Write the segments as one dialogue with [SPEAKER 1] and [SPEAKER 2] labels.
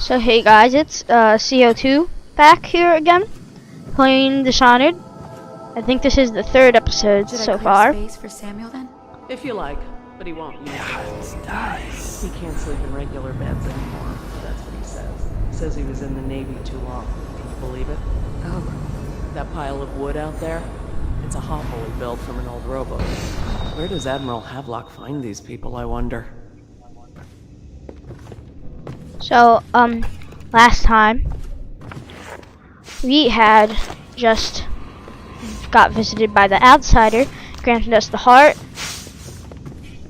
[SPEAKER 1] So hey guys, it's CO2 back here again, playing Dishonored. I think this is the third episode so far.
[SPEAKER 2] Space for Samuel then?
[SPEAKER 3] If you like, but he won't use it. He can't sleep in regular beds anymore. That's what he says. He says he was in the Navy too long. Can you believe it?
[SPEAKER 2] Oh,
[SPEAKER 3] That pile of wood out there? It's a hovel he built from an old rowboat. Where does Admiral Havelock find these people, I wonder?
[SPEAKER 1] So, last time, we had just got visited by the outsider, granted us the heart,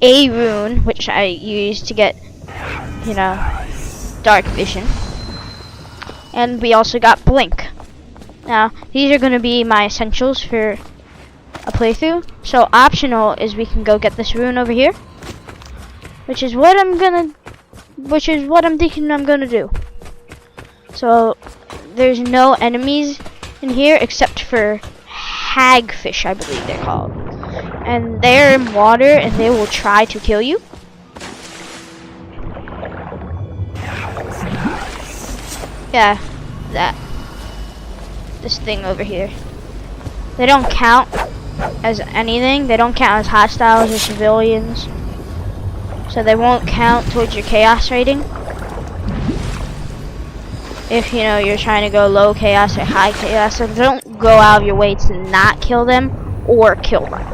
[SPEAKER 1] a rune, which I used to get, dark vision, and we also got blink. Now, these are going to be my essentials for a playthrough, so optional is we can go get this rune over here, which is what I'm thinking I'm gonna do. So there's no enemies in here except for hagfish, I believe they're called, and they're in water and they will try to kill you. Yeah, this thing over here. They don't count as anything. They don't count as hostiles or civilians. So they won't count towards your chaos rating. If you're trying to go low chaos or high chaos, so don't go out of your way to not kill them or kill them.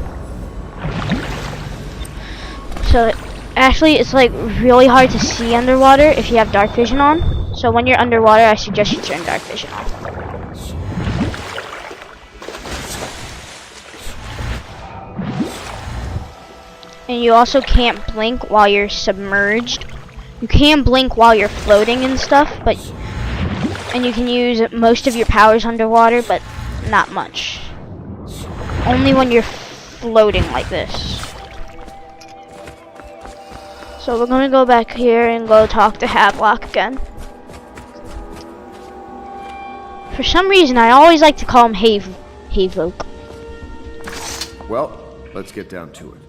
[SPEAKER 1] So actually it's like really hard to see underwater if you have dark vision on. So when you're underwater, I suggest you turn dark vision on. And you also can't blink while you're submerged. You can blink while you're floating and stuff, and you can use most of your powers underwater, but not much. Only when you're floating like this. So we're gonna go back here and go talk to Havelock again. For some reason, I always like to call him Havelock.
[SPEAKER 4] Well, let's get down to it.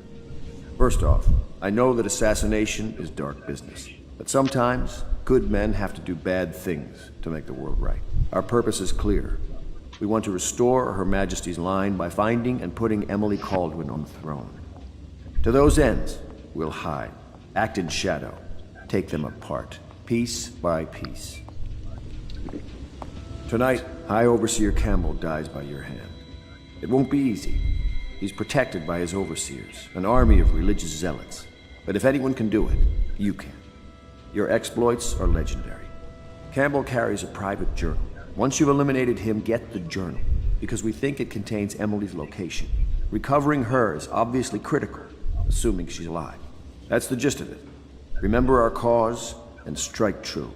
[SPEAKER 4] First off, I know that assassination is dark business, but sometimes good men have to do bad things to make the world right. Our purpose is clear. We want to restore Her Majesty's line by finding and putting Emily Kaldwin on the throne. To those ends, we'll hide, act in shadow, take them apart, piece by piece. Tonight, High Overseer Campbell dies by your hand. It won't be easy. He's protected by his overseers, an army of religious zealots. But if anyone can do it, you can. Your exploits are legendary. Campbell carries a private journal. Once you've eliminated him, get the journal, because we think it contains Emily's location. Recovering her is obviously critical, assuming she's alive. That's the gist of it. Remember our cause and strike true.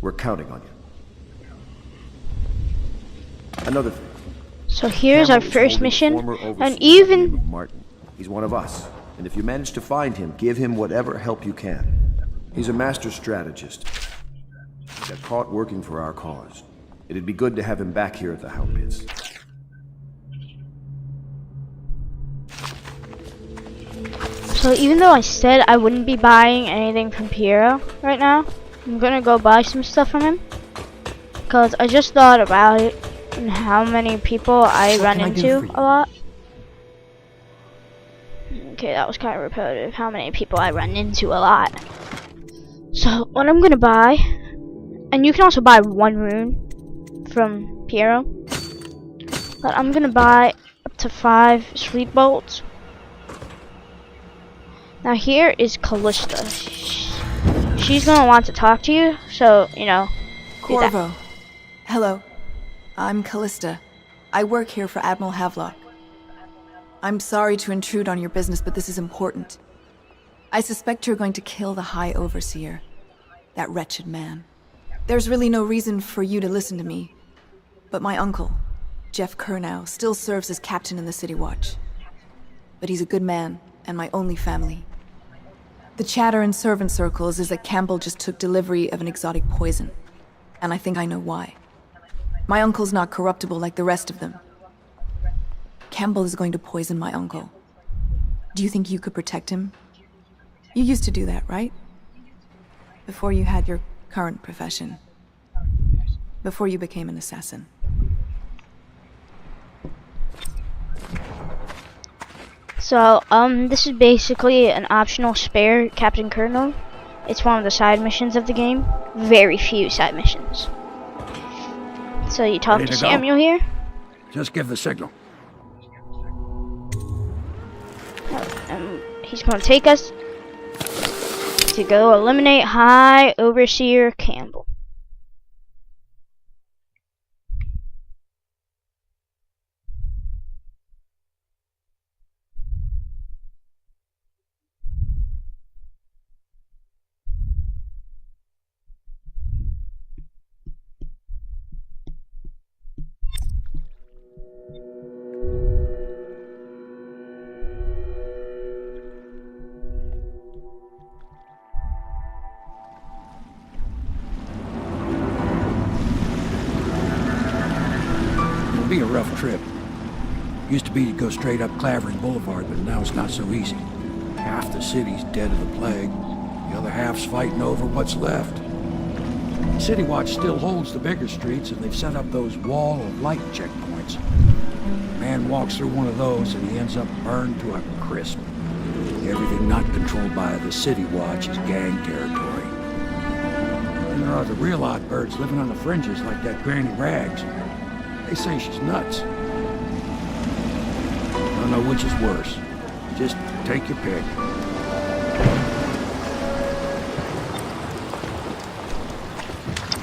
[SPEAKER 4] We're counting on you. Another thing.
[SPEAKER 1] So here's our first mission, and
[SPEAKER 4] Martin. He's one of us, and if you manage to find him, give him whatever help you can. He's a master strategist. He got caught working for our cause. It'd be good to have him back here at the Howpits.
[SPEAKER 1] So even though I said I wouldn't be buying anything from Piero right now, I'm gonna go buy some stuff from him, because I just thought about it and how many people I run into a lot. Okay, that was kind of repetitive. How many people I run into a lot. So what I'm gonna buy, and you can also buy one rune from Piero, but I'm gonna buy up to 5 sleep bolts. Now here is Callista. She's gonna want to talk to you, so
[SPEAKER 2] Corvo. Hello. I'm Callista. I work here for Admiral Havelock. I'm sorry to intrude on your business, but this is important. I suspect you're going to kill the High Overseer. That wretched man. There's really no reason for you to listen to me. But my uncle, Jeff Kernow, still serves as captain in the City Watch. But he's a good man, and my only family. The chatter in servant circles is that Campbell just took delivery of an exotic poison. And I think I know why. My uncle's not corruptible like the rest of them. Campbell is going to poison my uncle. Do you think you could protect him? You used to do that, right? Before you had your current profession before you became an assassin?
[SPEAKER 1] So, this is basically an optional spare Captain Colonel. It's one of the side missions of the game. Very few side missions. So you talk
[SPEAKER 5] Ready
[SPEAKER 1] to
[SPEAKER 5] to go?
[SPEAKER 1] Samuel here.
[SPEAKER 5] Just give the signal.
[SPEAKER 1] And he's going to take us to go eliminate High Overseer Campbell.
[SPEAKER 5] It'll be a rough trip. Used to be to go straight up Clavering Boulevard, but now it's not so easy. Half the city's dead of the plague. The other half's fighting over what's left. City Watch still holds the bigger streets, and they've set up those wall of light checkpoints. A man walks through one of those, and he ends up burned to a crisp. Everything not controlled by the City Watch is gang territory. And there are the real odd birds living on the fringes like that Granny Rags. They say she's nuts. Don't know which is worse. Just take your pick.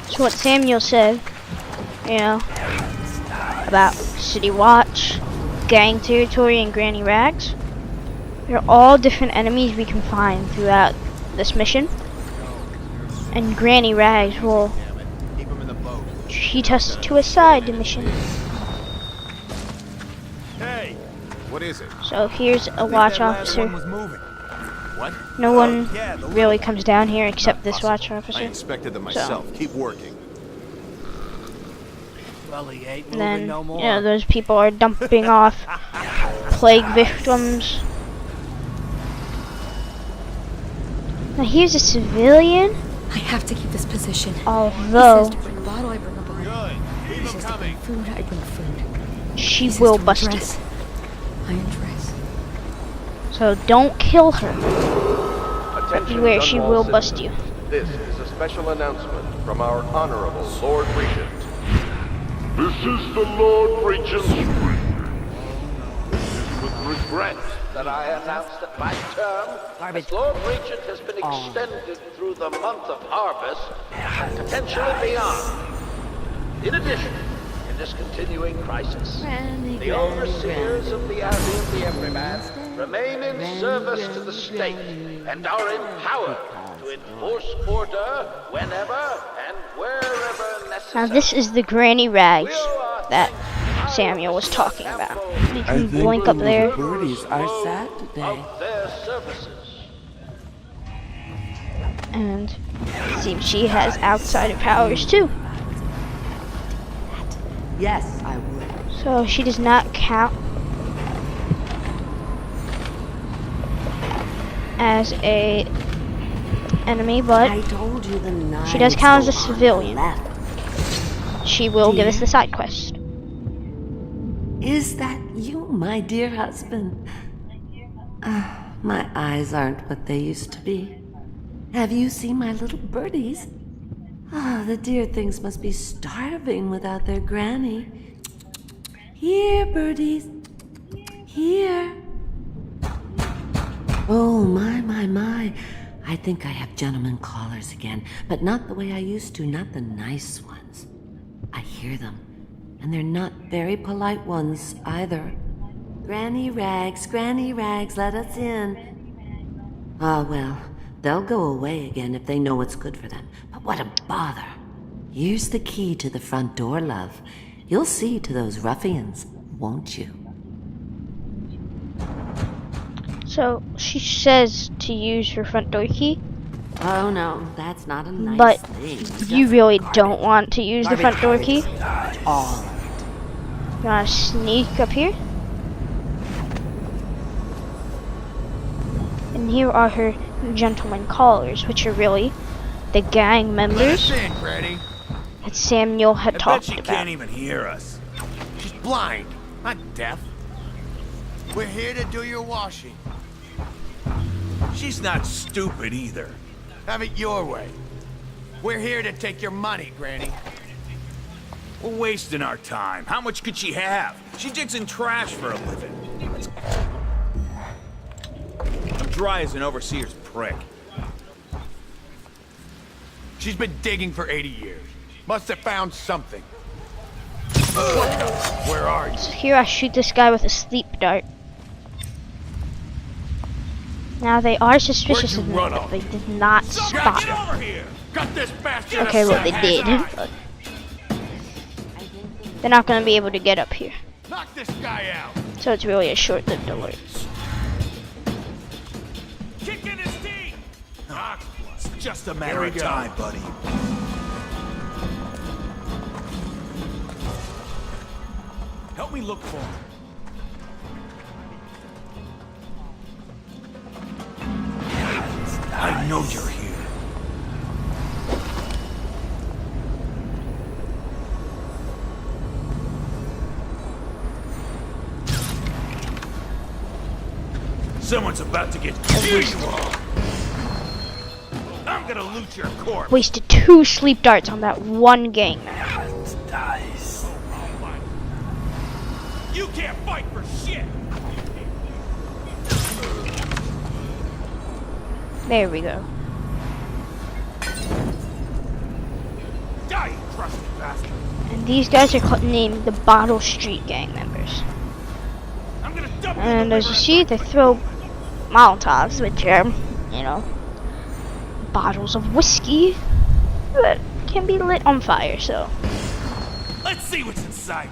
[SPEAKER 1] So what Samuel said, you know, about City Watch, gang territory, and Granny Rags. They're all different enemies we can find throughout this mission. And Granny Rags will treat us to a side mission.
[SPEAKER 6] Hey, what is it?
[SPEAKER 1] So here's a watch officer.
[SPEAKER 6] What?
[SPEAKER 1] No one
[SPEAKER 6] Yeah, the
[SPEAKER 1] really comes down here except
[SPEAKER 6] Not
[SPEAKER 1] this
[SPEAKER 6] possible.
[SPEAKER 1] watch
[SPEAKER 6] I
[SPEAKER 1] officer.
[SPEAKER 6] inspected them myself. Keep working.
[SPEAKER 7] Well, he ain't
[SPEAKER 1] And then,
[SPEAKER 7] moving no more.
[SPEAKER 1] you know, those people are dumping off plague victims. Now here's a civilian,
[SPEAKER 8] I have to keep this position.
[SPEAKER 1] although
[SPEAKER 8] He says to bring a bottle, I bring a bottle.
[SPEAKER 6] Good.
[SPEAKER 8] He
[SPEAKER 6] Keep
[SPEAKER 8] says
[SPEAKER 6] them
[SPEAKER 8] to bring
[SPEAKER 6] coming.
[SPEAKER 8] food, I bring food.
[SPEAKER 1] she
[SPEAKER 8] He says
[SPEAKER 1] will
[SPEAKER 8] to
[SPEAKER 1] bust you.
[SPEAKER 8] undress. I undress.
[SPEAKER 1] So don't kill her.
[SPEAKER 9] Attention,
[SPEAKER 1] Beware, she
[SPEAKER 9] Dunwall
[SPEAKER 1] will bust
[SPEAKER 9] citizens.
[SPEAKER 1] you.
[SPEAKER 9] This is a special announcement from our Honorable Lord Regent.
[SPEAKER 10] This is the Lord Regent.
[SPEAKER 9] It is with regret that I announce that my term as Lord Regent has been extended through the month of harvest, and potentially beyond. In addition, in this continuing crisis, the overseers of the Abbey of the Everyman remain in service to the state and are empowered to enforce order whenever and wherever necessary.
[SPEAKER 1] Now this is the Granny Rags that Samuel was talking about. You can blink up there.
[SPEAKER 7] Birdies are sad today.
[SPEAKER 9] Of their services.
[SPEAKER 1] And it seems she has outsider powers too.
[SPEAKER 7] Yes, I would.
[SPEAKER 1] So she does not count as a enemy, but
[SPEAKER 7] I told you the
[SPEAKER 1] she does count as a
[SPEAKER 7] knives go on
[SPEAKER 1] civilian.
[SPEAKER 7] the left.
[SPEAKER 1] She will give us the side quest.
[SPEAKER 7] Is that you, my dear husband? My eyes aren't what they used to be. Have you seen my little birdies? The dear things must be starving without their granny. Here, birdies. Here. Oh, my. I think I have gentlemen callers again, but not the way I used to, not the nice ones. I hear them, and they're not very polite ones either. Granny Rags, let us in. Well, they'll go away again if they know what's good for them. But what a bother. Here's the key to the front door, love. You'll see to those ruffians, won't you?
[SPEAKER 1] So she says to use her front door key,
[SPEAKER 7] Oh no, that's not a nice
[SPEAKER 1] but
[SPEAKER 7] thing.
[SPEAKER 1] you
[SPEAKER 7] Just
[SPEAKER 1] really
[SPEAKER 7] garbage.
[SPEAKER 1] don't want to use the front door key.
[SPEAKER 7] All of it.
[SPEAKER 1] You want to sneak up here? And here are her gentleman callers, which are really the gang members
[SPEAKER 6] Let us in, Granny.
[SPEAKER 1] that Samuel had
[SPEAKER 6] I bet
[SPEAKER 1] talked
[SPEAKER 6] she
[SPEAKER 1] about.
[SPEAKER 6] can't even hear us. She's blind, not deaf.
[SPEAKER 11] We're here to do your washing.
[SPEAKER 6] She's not stupid either.
[SPEAKER 11] Have it your way. We're here to take your money, Granny.
[SPEAKER 6] We're wasting our time. How much could she have? She digs in trash for a living. I'm dry as an overseer's prick.
[SPEAKER 11] She's been digging for 80 years. Must have found something. Where are you?
[SPEAKER 1] So here I shoot this guy with a sleep dart. Now they are suspicious of me,
[SPEAKER 11] run
[SPEAKER 1] but
[SPEAKER 11] off?
[SPEAKER 1] they did not spot
[SPEAKER 6] Get
[SPEAKER 1] me.
[SPEAKER 6] over here!
[SPEAKER 11] Got this bastard.
[SPEAKER 1] Okay, well they did. But they're not going to be able to get up here.
[SPEAKER 11] Knock this guy out.
[SPEAKER 1] So it's really a short-lived alert.
[SPEAKER 6] Kick in his teeth! It's just a
[SPEAKER 11] Here
[SPEAKER 6] matter
[SPEAKER 11] we
[SPEAKER 6] of
[SPEAKER 11] go.
[SPEAKER 6] time, buddy. Help me look for him. I know you're here. Someone's about to get killed. I'm gonna loot your corpse.
[SPEAKER 1] Wasted 2 sleep darts on that one gang member.
[SPEAKER 6] You can't fight for shit.
[SPEAKER 1] There we go.
[SPEAKER 6] Die, you crusty bastard.
[SPEAKER 1] And these guys are named the Bottle Street gang members.
[SPEAKER 6] I'm gonna dump you
[SPEAKER 1] And
[SPEAKER 6] in the
[SPEAKER 1] as you
[SPEAKER 6] river.
[SPEAKER 1] see, they throw Molotovs, which are, you know, bottles of whiskey that can be lit on fire, so.
[SPEAKER 6] Let's see what's inside.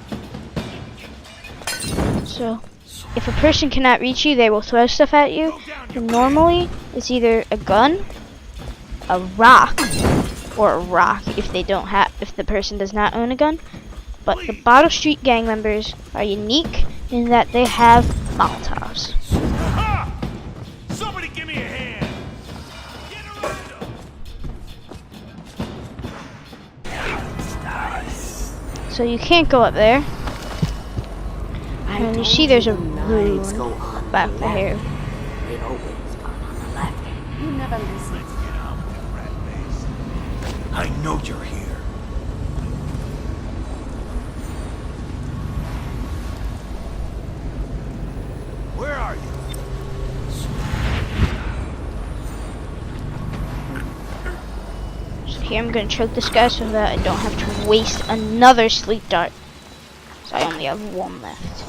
[SPEAKER 1] So, if a person cannot reach you, they will throw stuff at you. And normally, it's either a gun, a rock, or a rock if the person does not own a gun. But the Bottle Street gang members are unique in that they have Molotovs.
[SPEAKER 6] Aha! Somebody give me a hand. Get around him.
[SPEAKER 1] So you can't go up there. And you see there's a
[SPEAKER 7] rune
[SPEAKER 1] rune back there.
[SPEAKER 7] They always gone on the left. You never listen.
[SPEAKER 6] Let's get on with it, rat face. I know you're here. Where are you?
[SPEAKER 1] So here I'm gonna choke this guy so that I don't have to waste another sleep dart. So I only have 1 left.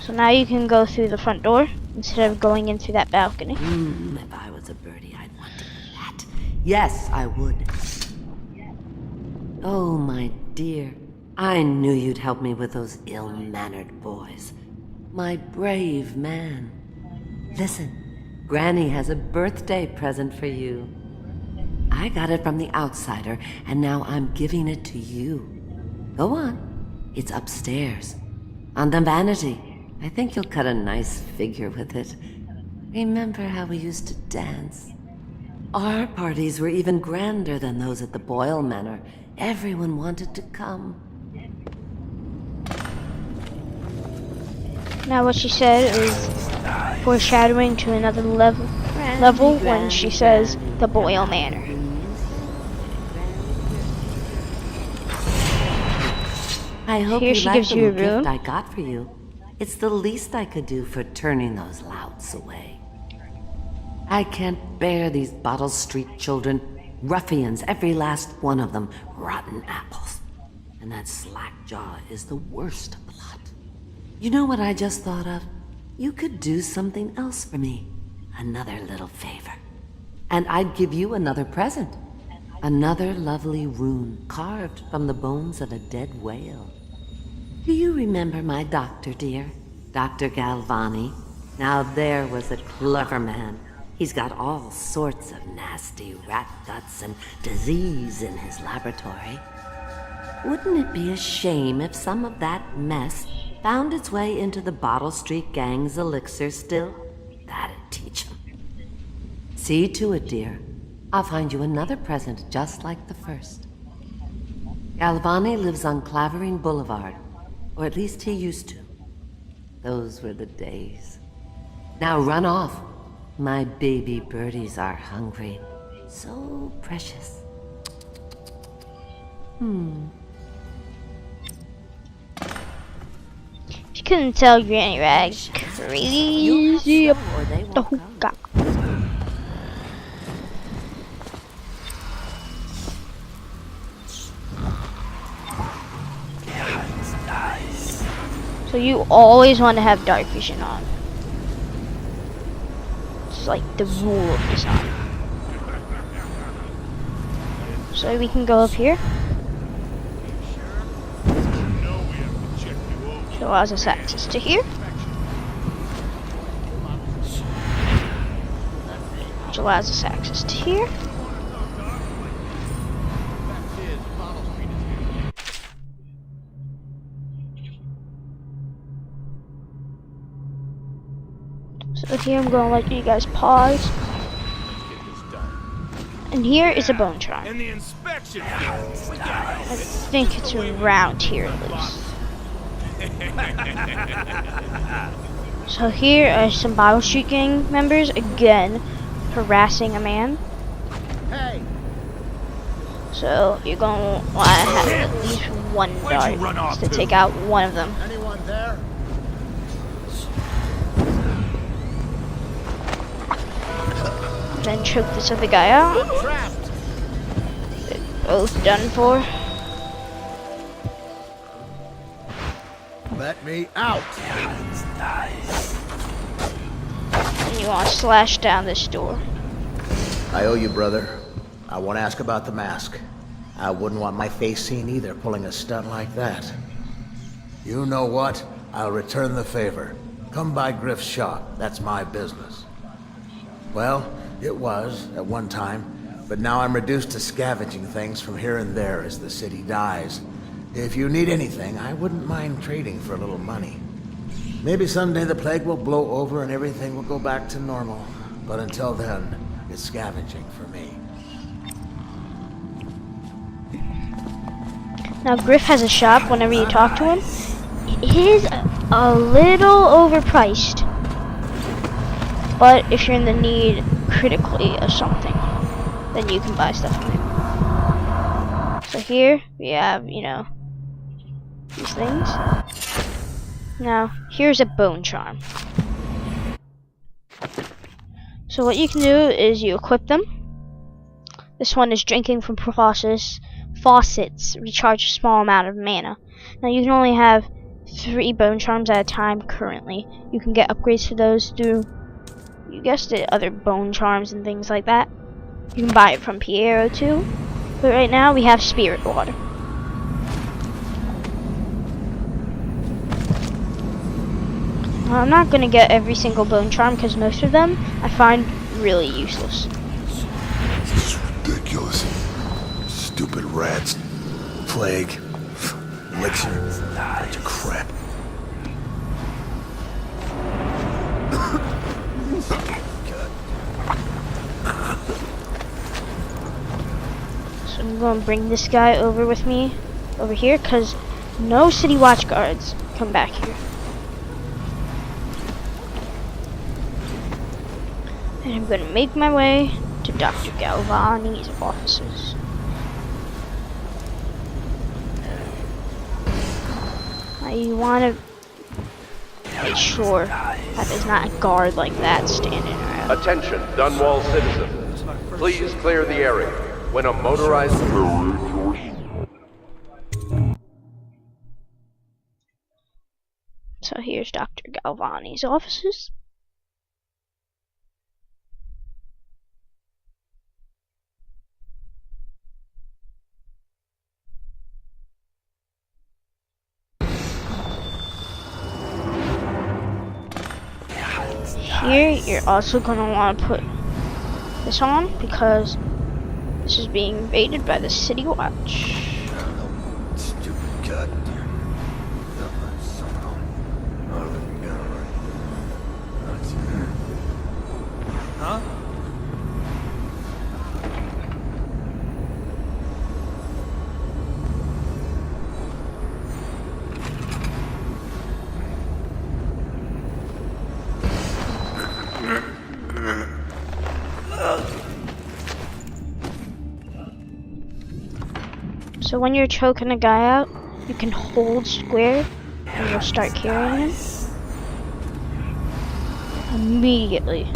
[SPEAKER 1] So now you can go through the front door instead of going in through that balcony.
[SPEAKER 7] If I was a birdie, I'd want to eat that. Yes, I would. Oh, my dear. I knew you'd help me with those ill-mannered boys. My brave man. Listen, Granny has a birthday present for you. I got it from the outsider, and now I'm giving it to you. Go on. It's upstairs. On the vanity. I think you'll cut a nice figure with it. Remember how we used to dance? Our parties were even grander than those at the Boyle Manor. Everyone wanted to come.
[SPEAKER 1] Now what she said is foreshadowing to another level when she says the Boyle Manor.
[SPEAKER 7] I hope
[SPEAKER 1] Here
[SPEAKER 7] you
[SPEAKER 1] she
[SPEAKER 7] like
[SPEAKER 1] gives
[SPEAKER 7] the
[SPEAKER 1] you a
[SPEAKER 7] little
[SPEAKER 1] rune.
[SPEAKER 7] gift I got for you. It's the least I could do for turning those louts away. I can't bear these Bottle Street children. Ruffians, every last one of them. Rotten apples. And that slack jaw is the worst of the lot. You know what I just thought of? You could do something else for me. Another little favor. And I'd give you another present. Another lovely rune carved from the bones of a dead whale. Do you remember my doctor, dear? Dr. Galvani? Now there was a clever man. He's got all sorts of nasty rat guts and disease in his laboratory. Wouldn't it be a shame if some of that mess found its way into the Bottle Street Gang's elixir still? That'd teach them. See to it, dear. I'll find you another present just like the first. Galvani lives on Clavering Boulevard, or at least he used to. Those were the days. Now run off. My baby birdies are hungry. So precious.
[SPEAKER 1] If you couldn't tell, Granny Rag's crazy up the hookah. So you always want to have dark vision on. It's like the rule of Dishonored. So we can go up here. It allows us access to here. Which allows us access to here. So here I'm going to let you guys pause. And here is a bone charm.
[SPEAKER 6] And the inspection.
[SPEAKER 1] I think it's around here at least. So here are some Bottle Street Gang members again harassing a man.
[SPEAKER 11] Hey,
[SPEAKER 1] So you're going to want to have at least one dart to take out one of them.
[SPEAKER 11] anyone there?
[SPEAKER 1] Then choke this other guy out.
[SPEAKER 11] Trapped.
[SPEAKER 1] They're both done for.
[SPEAKER 11] Let me out.
[SPEAKER 1] And you want to slash down this door.
[SPEAKER 12] I owe you, brother. I want to ask about the mask. I wouldn't want my face seen either, pulling a stunt like that. You know what? I'll return the favor. Come by Griff's shop. That's my business. Well, it was, at one time, but now I'm reduced to scavenging things from here and there as the city dies. If you need anything, I wouldn't mind trading for a little money. Maybe someday the plague will blow over and everything will go back to normal. But until then, it's scavenging for me.
[SPEAKER 1] Now Griff has a shop whenever you talk to him. It is a little overpriced. But if you're in the need critically of something, then you can buy stuff from him. So here we have, you know, these things. Now, here's a bone charm. So what you can do is you equip them. This one is drinking from faucets, recharge a small amount of mana. Now you can only have 3 bone charms at a time currently. You can get upgrades to those through, you guessed it, other bone charms and things like that. You can buy it from Piero too. But right now we have spirit water. Now, I'm not going to get every single bone charm because most of them I find really useless.
[SPEAKER 5] This is ridiculous. Stupid rats. Plague. Elixir. Bunch of crap.
[SPEAKER 1] So I'm going to bring this guy over with me over here because no city watch guards come back here. And I'm going to make my way to Dr. Galvani's offices. Now you want to make sure that there's not a guard like that standing around.
[SPEAKER 9] Attention, Dunwall citizens. Please clear the area. When a motorized...
[SPEAKER 1] So here's Dr. Galvani's offices. Here, you're also going to want to put this on because this is being invaded by the City Watch.
[SPEAKER 5] Stupid goddamn.
[SPEAKER 11] Huh?
[SPEAKER 1] So when you're choking a guy out, you can hold square and you'll start carrying him immediately.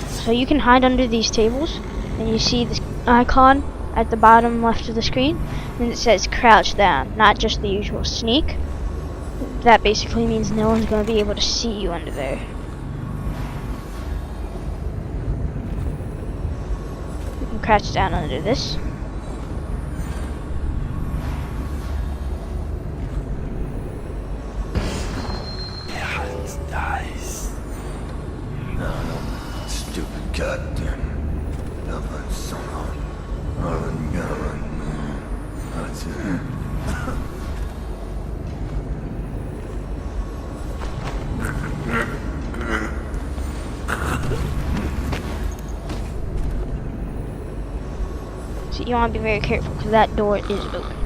[SPEAKER 1] So you can hide under these tables, and you see this icon at the bottom left of the screen, and it says crouch down, not just the usual sneak. That basically means no one's going to be able to see you under there. You can crouch down under this.
[SPEAKER 5] Stupid goddamn.
[SPEAKER 1] So you want to be very careful because that door is open.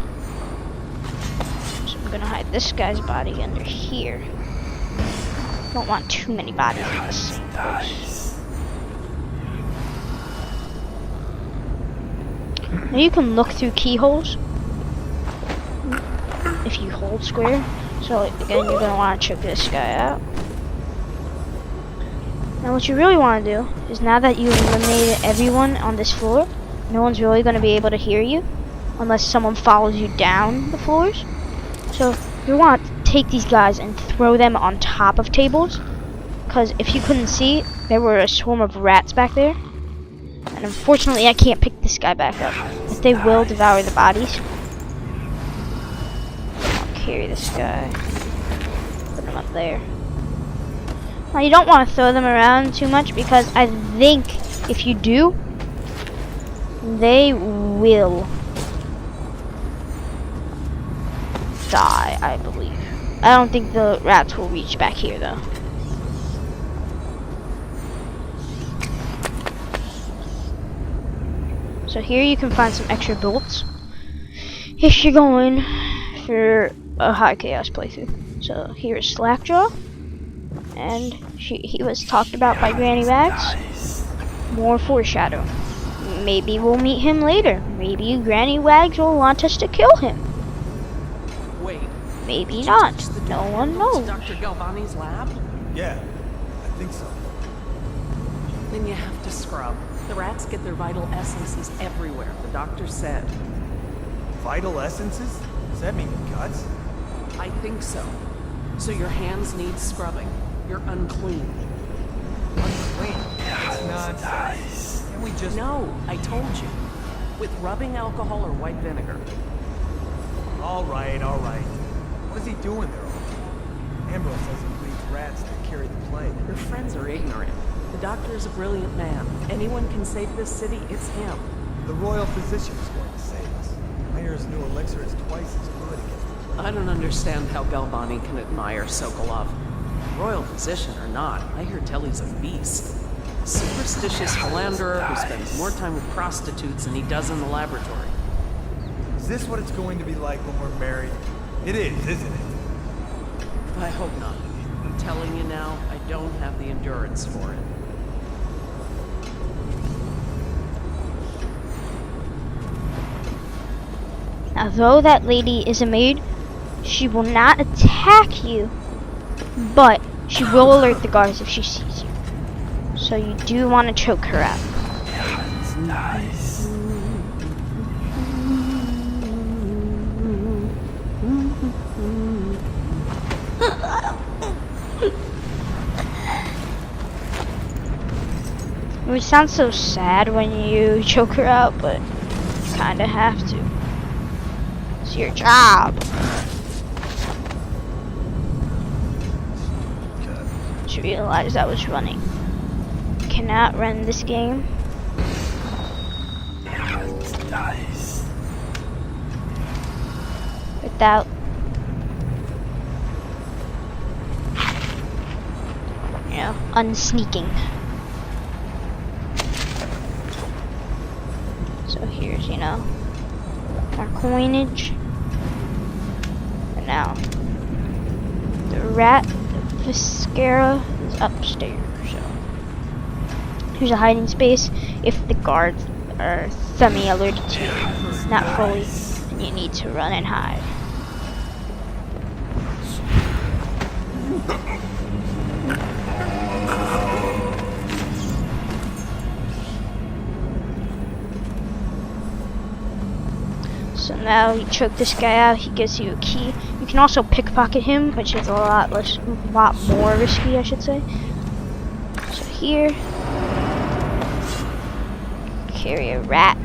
[SPEAKER 1] So I'm going to hide this guy's body under here. Don't want too many bodies in the same place. Now you can look through keyholes if you hold square. So again, you're going to want to choke this guy out. Now what you really want to do is, now that you eliminated everyone on this floor, no one's really going to be able to hear you unless someone follows you down the floors. So you want to take these guys and throw them on top of tables, because if you couldn't see, there were a swarm of rats back there. And unfortunately I can't pick this guy back up, but they will devour the bodies. I'll carry this guy, put him up there. Now you don't want to throw them around too much, because I think if you do, they will die, I believe. I don't think the rats will reach back here though. So here you can find some extra bolts if you're going for a high chaos playthrough. So here's Slackjaw, and he was talked about by Granny Wags. More foreshadowing. Maybe we'll meet him later. Maybe Granny Wags will want us to kill him.
[SPEAKER 3] Wait.
[SPEAKER 1] Maybe not. No one knows.
[SPEAKER 3] Dr. Galvani's lab?
[SPEAKER 11] Yeah, I think so.
[SPEAKER 3] Then you have to scrub. The rats get their vital essences everywhere, the doctor said.
[SPEAKER 11] Vital essences? Does that mean guts?
[SPEAKER 3] I think so. So your hands need scrubbing. You're unclean.
[SPEAKER 11] Unclean? That's nonsense. Can we just...
[SPEAKER 3] No, I told you. With rubbing alcohol or white vinegar.
[SPEAKER 11] All right. What is he doing there all the time? Ambrose says he breeds rats that carry the plague.
[SPEAKER 3] Your friends are ignorant. The doctor is a brilliant man. If anyone can save this city, it's him.
[SPEAKER 11] The royal physician is going to save us. I hear his new elixir is twice as good against the plague.
[SPEAKER 3] I don't understand how Galvani can admire Sokolov. Royal physician or not, I hear tell he's a beast. A superstitious philanderer who spends more time with prostitutes than he does in the laboratory.
[SPEAKER 11] Is this what it's going to be like when we're married? It is, isn't it?
[SPEAKER 3] I hope not. I'm telling you now, I don't have the endurance for it.
[SPEAKER 1] Now, though that lady is a maid, she will not attack you, but she will alert the guards if she sees you. So you do want to choke her out.
[SPEAKER 5] That's nice.
[SPEAKER 1] It sounds so sad when you choke her out, but you kind of have to. It's your job. Just realized I was running. Cannot run this game.
[SPEAKER 5] Nice.
[SPEAKER 1] Without unsneaking. So here's, our coinage. And now the rat Viscera is upstairs. So here's a hiding space if the guards are semi-alerted to you, not fully. You need to run and hide. So now you choke this guy out, he gives you a key. You can also pickpocket him, which is a lot more risky, I should say. So here, carry a rat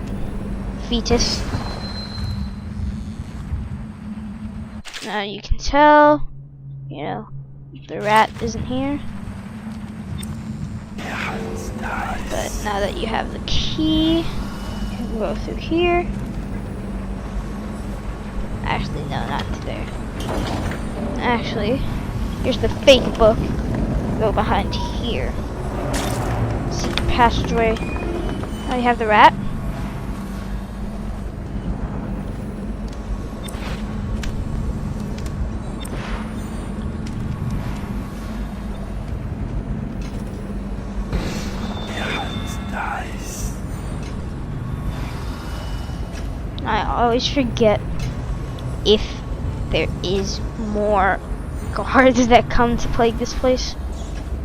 [SPEAKER 1] fetus. Now you can tell, you know, the rat isn't here. But now that you have the key, you can go through here. Actually, no, not there. Actually, here's the fake book. Go behind here. Secret passageway. Now you have the rat. I always forget if there is more guards that come to plague this place,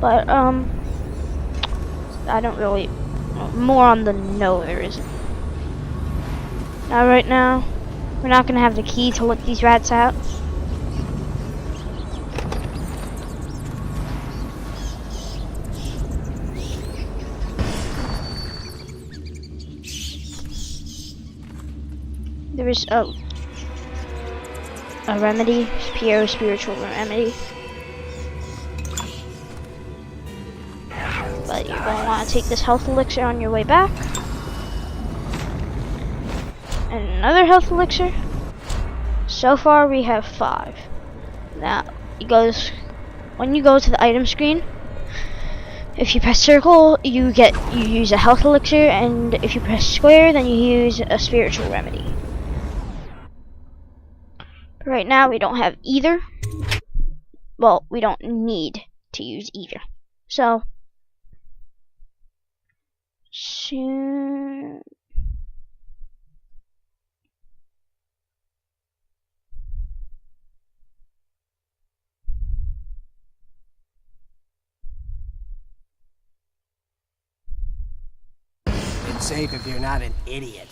[SPEAKER 1] but I don't really, more on the no there isn't. Now right now, we're not gonna have the key to let these rats out. There is a remedy, Piero's spiritual remedy. But you're going to want to take this health elixir on your way back. And another health elixir. So far we have 5. Now, when you go to the item screen, if you press circle, you use a health elixir, and if you press square, then you use a spiritual remedy. Right now we don't have either. Well, we don't need to use either. So soon.
[SPEAKER 13] It's safe if you're not an idiot.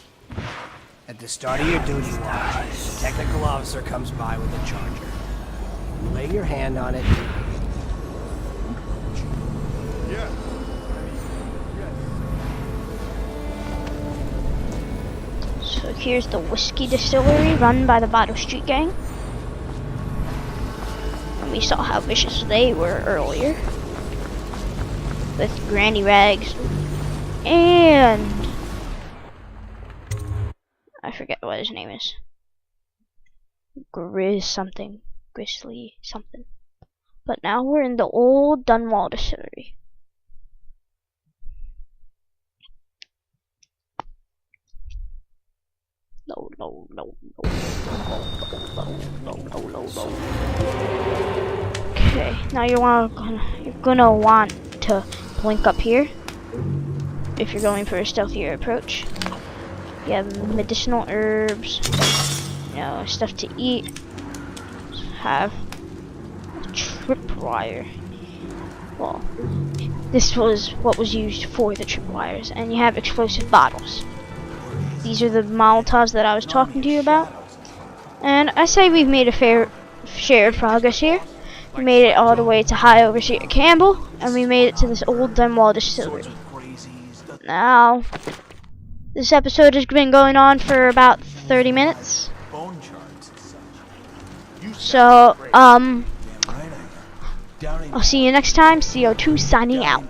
[SPEAKER 13] At the start of your duty watch, a technical officer comes by with a charger. You lay your hand on it.
[SPEAKER 10] Yeah.
[SPEAKER 1] So here's the whiskey distillery run by the Bottle Street Gang. And we saw how vicious they were earlier. With Granny Rags and I forget what his name is. Grizzly something. But now we're in the old Dunwall distillery. No. Okay, now you're gonna want to blink up here if you're going for a stealthier approach. You have medicinal herbs, you know, stuff to eat. Have tripwire. Well, this was what was used for the tripwires, and you have explosive bottles. These are the Molotovs that I was talking to you about. And I say we've made a fair share of progress here. We made it all the way to High Overseer Campbell, and we made it to this old Dunwall distillery. Now, this episode has been going on for about 30 minutes. So, I'll see you next time. CO2 signing out.